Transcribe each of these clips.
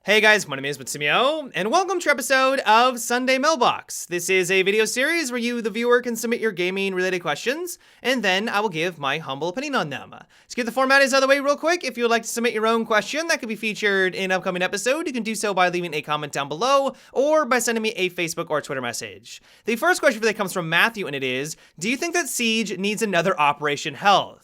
Hey guys, my name is Matsumoto, and welcome to our episode of Sunday Mailbox. This is a video series where you, the viewer, can submit your gaming-related questions, and then I will give my humble opinion on them. To get the formalities out of the way real quick, if you would like to submit your own question that could be featured in an upcoming episode, you can do so by leaving a comment down below, or by sending me a Facebook or Twitter message. The first question for today comes from Matthew, and it is, do you think that Siege needs another Operation Health?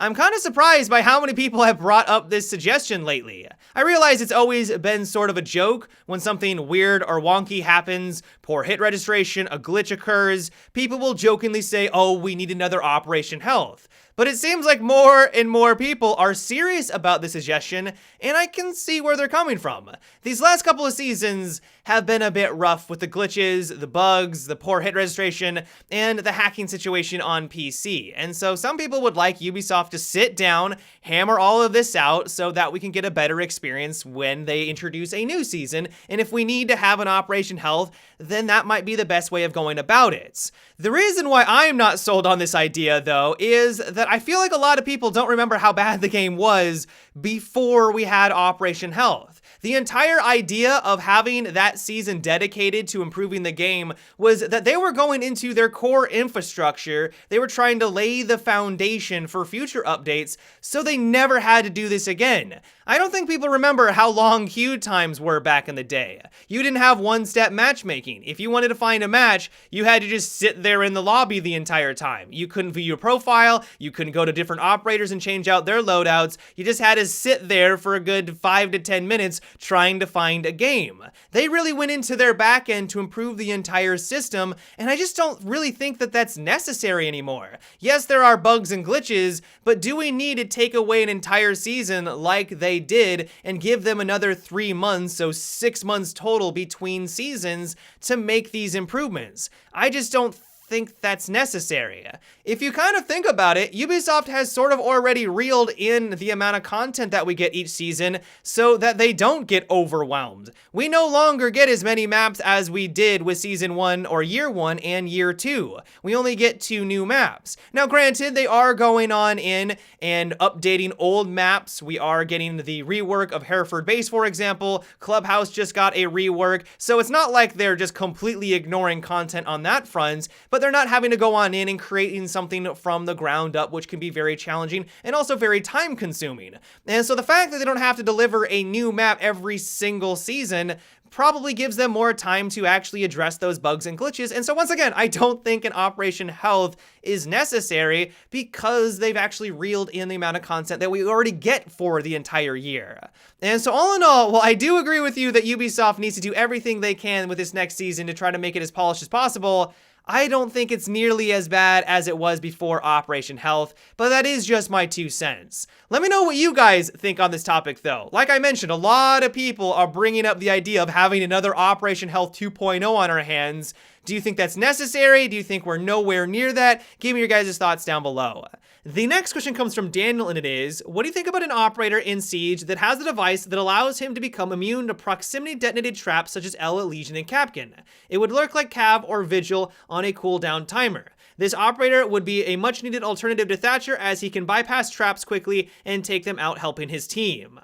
I'm kind of surprised by how many people have brought up this suggestion lately. I realize it's always been sort of a joke when something weird or wonky happens, poor hit registration, a glitch occurs, people will jokingly say, oh, we need another Operation Health. But it seems like more and more people are serious about the suggestion, and I can see where they're coming from. These last couple of seasons have been a bit rough with the glitches, the bugs, the poor hit registration, and the hacking situation on PC. And so some people would like Ubisoft to sit down, hammer all of this out so that we can get a better experience when they introduce a new season. And if we need to have an Operation Health, then that might be the best way of going about it. The reason why I'm not sold on this idea, though, is that I feel like a lot of people don't remember how bad the game was before we had Operation Health. The entire idea of having that season dedicated to improving the game was that they were going into their core infrastructure, they were trying to lay the foundation for future updates, so they never had to do this again. I don't think people remember how long queue times were back in the day. You didn't have one-step matchmaking. If you wanted to find a match, you had to just sit there in the lobby the entire time. You couldn't view your profile, you couldn't go to different operators and change out their loadouts, you just had to sit there for a good 5 to 10 minutes trying to find a game. They really went into their back end to improve the entire system, and I just don't really think that that's necessary anymore. Yes, there are bugs and glitches, but do we need to take away an entire season like they did and give them another 3 months, so 6 months total between seasons to make these improvements? I just don't think that's necessary. If you kind of think about it, Ubisoft has sort of already reeled in the amount of content that we get each season so that they don't get overwhelmed. We no longer get as many maps as we did with Season 1 or Year 1 and Year 2. We only get 2 new maps. Now granted, they are going on in and updating old maps. We are getting the rework of Hereford Base, for example. Clubhouse just got a rework, so it's not like they're just completely ignoring content on that front, but they're not having to go on in and creating something from the ground up, which can be very challenging and also very time consuming. And so the fact that they don't have to deliver a new map every single season probably gives them more time to actually address those bugs and glitches. And so once again, I don't think an Operation Health is necessary because they've actually reeled in the amount of content that we already get for the entire year. And so all in all, while I do agree with you that Ubisoft needs to do everything they can with this next season to try to make it as polished as possible, I don't think it's nearly as bad as it was before Operation Health, but that is just my 2 cents. Let me know what you guys think on this topic though. Like I mentioned, a lot of people are bringing up the idea of having another Operation Health 2.0 on our hands. Do you think that's necessary? Do you think we're nowhere near that? Give me your guys' thoughts down below. The next question comes from Daniel, and it is, what do you think about an operator in Siege that has a device that allows him to become immune to proximity detonated traps such as Ela, Legion, and Capcan? It would lurk like Cav or Vigil on a cooldown timer. This operator would be a much needed alternative to Thatcher as he can bypass traps quickly and take them out, helping his team.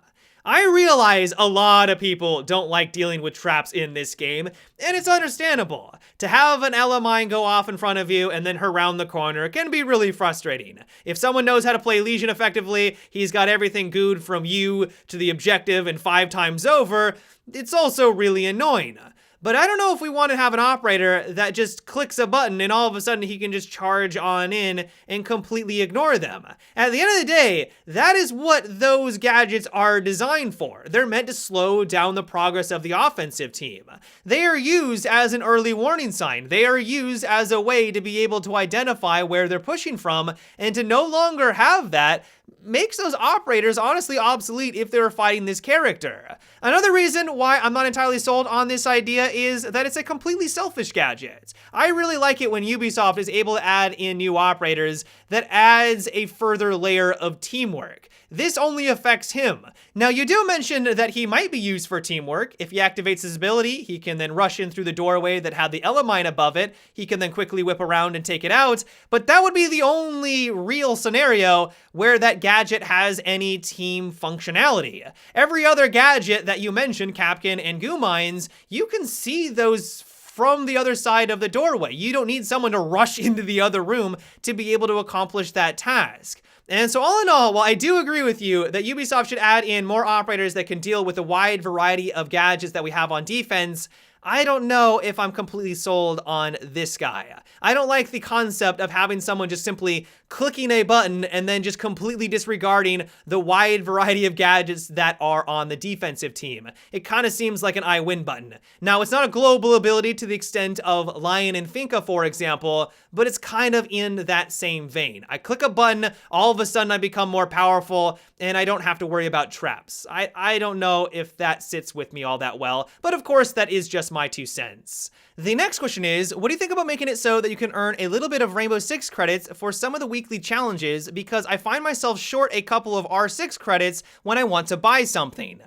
I realize a lot of people don't like dealing with traps in this game, and it's understandable. To have an Ela mine go off in front of you and then her round the corner can be really frustrating. If someone knows how to play Legion effectively, he's got everything good from you to the objective and 5 times over, it's also really annoying. But I don't know if we want to have an operator that just clicks a button and all of a sudden he can just charge on in and completely ignore them. At the end of the day, that is what those gadgets are designed for. They're meant to slow down the progress of the offensive team. They are used as an early warning sign. They are used as a way to be able to identify where they're pushing from, and to no longer have that makes those operators honestly obsolete if they're fighting this character. Another reason why I'm not entirely sold on this idea is that it's a completely selfish gadget. I really like it when Ubisoft is able to add in new operators that adds a further layer of teamwork. this only affects him. Now, you do mention that he might be used for teamwork. If he activates his ability, he can then rush in through the doorway that had the Elamine above it. He can then quickly whip around and take it out, but that would be the only real scenario where that gadget has any team functionality. Every other gadget that you mentioned, CanCan and Goo Mines, you can see those from the other side of the doorway. You don't need someone to rush into the other room to be able to accomplish that task. And so all in all, while I do agree with you that Ubisoft should add in more operators that can deal with the wide variety of gadgets that we have on defense, I don't know if I'm completely sold on this guy. I don't like the concept of having someone just simply clicking a button and then just completely disregarding the wide variety of gadgets that are on the defensive team. It kind of seems like an I win button. Now, it's not a global ability to the extent of Lion and Finka, for example, but it's kind of in that same vein. I click a button, all of a sudden I become more powerful, and I don't have to worry about traps. I don't know if that sits with me all that well, but of course that is just my 2 cents. The next question is, what do you think about making it so that you can earn a little bit of Rainbow Six credits for some of the weekly challenges, because I find myself short a couple of R6 credits when I want to buy something?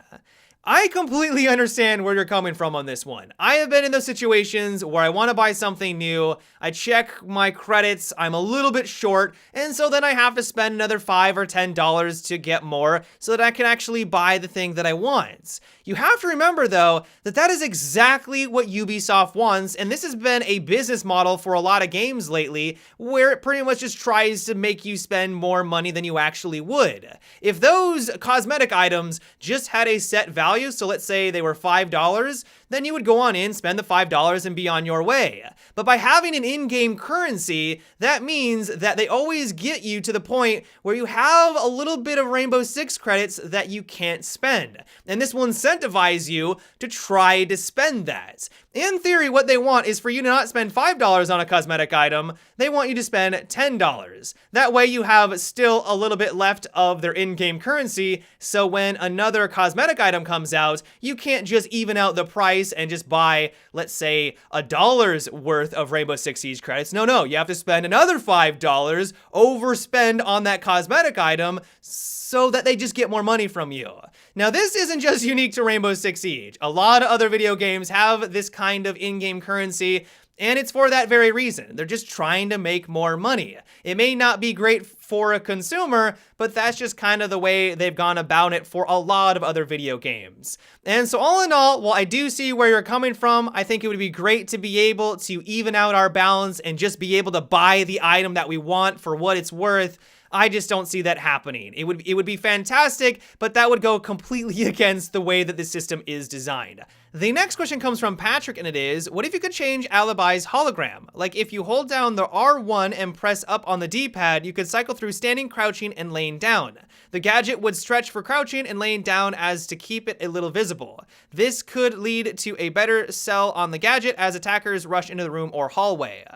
I completely understand where you're coming from on this one. I have been in those situations where I want to buy something new, I check my credits, I'm a little bit short, and so then I have to spend another $5 or $10 to get more so that I can actually buy the thing that I want. You have to remember, though, that that is exactly what Ubisoft wants, and this has been a business model for a lot of games lately, where it pretty much just tries to make you spend more money than you actually would. If those cosmetic items just had a set value, so let's say they were $5, then you would go on in, spend the $5, and be on your way. But by having an in-game currency, that means that they always get you to the point where you have a little bit of Rainbow Six credits that you can't spend. And this will incentivize you to try to spend that. In theory, what they want is for you to not spend $5 on a cosmetic item, they want you to spend $10. That way you have still a little bit left of their in-game currency, so when another cosmetic item comes out, you can't just even out the price and just buy, let's say, $1 worth of Rainbow Six Siege credits. No, you have to spend another $5, overspend on that cosmetic item, so that they just get more money from you. Now, this isn't just unique to Rainbow Six Siege. A lot of other video games have this kind of in-game currency, and it's for that very reason. They're just trying to make more money. It may not be great for a consumer, but that's just kind of the way they've gone about it for a lot of other video games. And so all in all, while I do see where you're coming from, I think it would be great to be able to even out our balance and just be able to buy the item that we want for what it's worth. I just don't see that happening. It would be fantastic, but that would go completely against the way that the system is designed. The next question comes from Patrick, and it is, what if you could change Alibi's hologram? Like if you hold down the R1 and press up on the D-pad, you could cycle through standing, crouching, and laying down. The gadget would stretch for crouching and laying down as to keep it a little visible. This could lead to a better sell on the gadget as attackers rush into the room or hallway.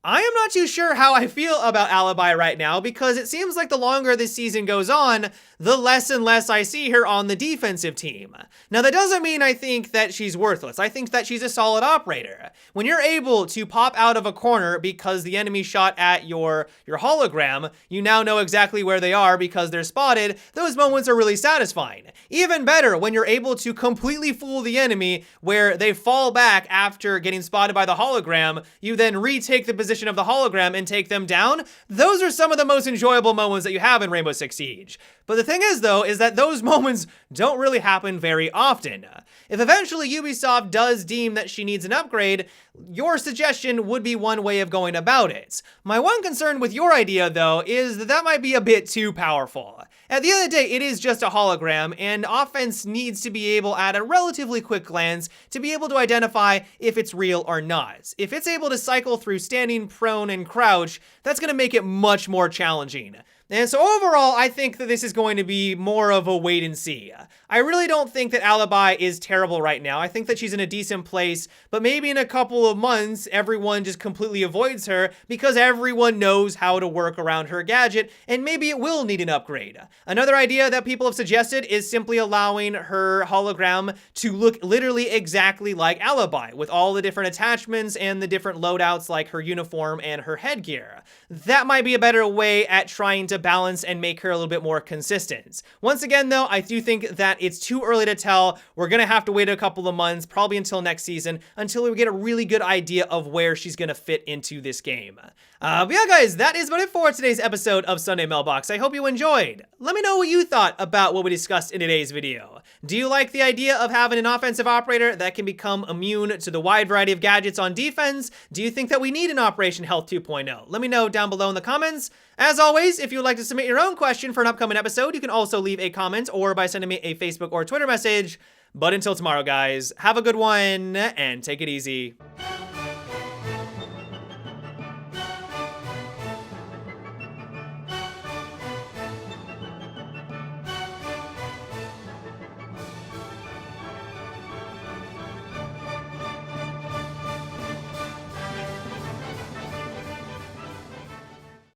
I am not too sure how I feel about Alibi right now, because it seems like the longer this season goes on, the less and less I see her on the defensive team. Now, that doesn't mean I think that she's worthless. I think that she's a solid operator. When you're able to pop out of a corner because the enemy shot at your hologram, you now know exactly where they are because they're spotted. Those moments are really satisfying. Even better, when you're able to completely fool the enemy where they fall back after getting spotted by the hologram, you then retake the position of the hologram and take them down. Those are some of the most enjoyable moments that you have in Rainbow Six Siege. But the thing is, though, is that those moments don't really happen very often. If eventually Ubisoft does deem that she needs an upgrade, your suggestion would be one way of going about it. My one concern with your idea, though, is that that might be a bit too powerful. At the end of the day, it is just a hologram, and offense needs to be able, at a relatively quick glance, to be able to identify if it's real or not. If it's able to cycle through standing, prone, and crouch, that's going to make it much more challenging. And so overall, I think that this is going to be more of a wait and see. I really don't think that Alibi is terrible right now. I think that she's in a decent place, but maybe in a couple of months, everyone just completely avoids her because everyone knows how to work around her gadget, and maybe it will need an upgrade. Another idea that people have suggested is simply allowing her hologram to look literally exactly like Alibi, with all the different attachments and the different loadouts like her uniform and her headgear. That might be a better way at trying to balance and make her a little bit more consistent. Once again, though, I do think that it's too early to tell. We're gonna have to wait a couple of months, probably until next season, until we get a really good idea of where she's gonna fit into this game. But yeah, guys, that is about it for today's episode of Sunday Mailbox. I hope you enjoyed. Let me know what you thought about what we discussed in today's video. Do you like the idea of having an offensive operator that can become immune to the wide variety of gadgets on defense? Do you think that we need an Operation Health 2.0? Let me know down below in the comments. As always, if you would like to submit your own question for an upcoming episode, you can also leave a comment or by sending me a Facebook or Twitter message. But until tomorrow, guys, have a good one and take it easy.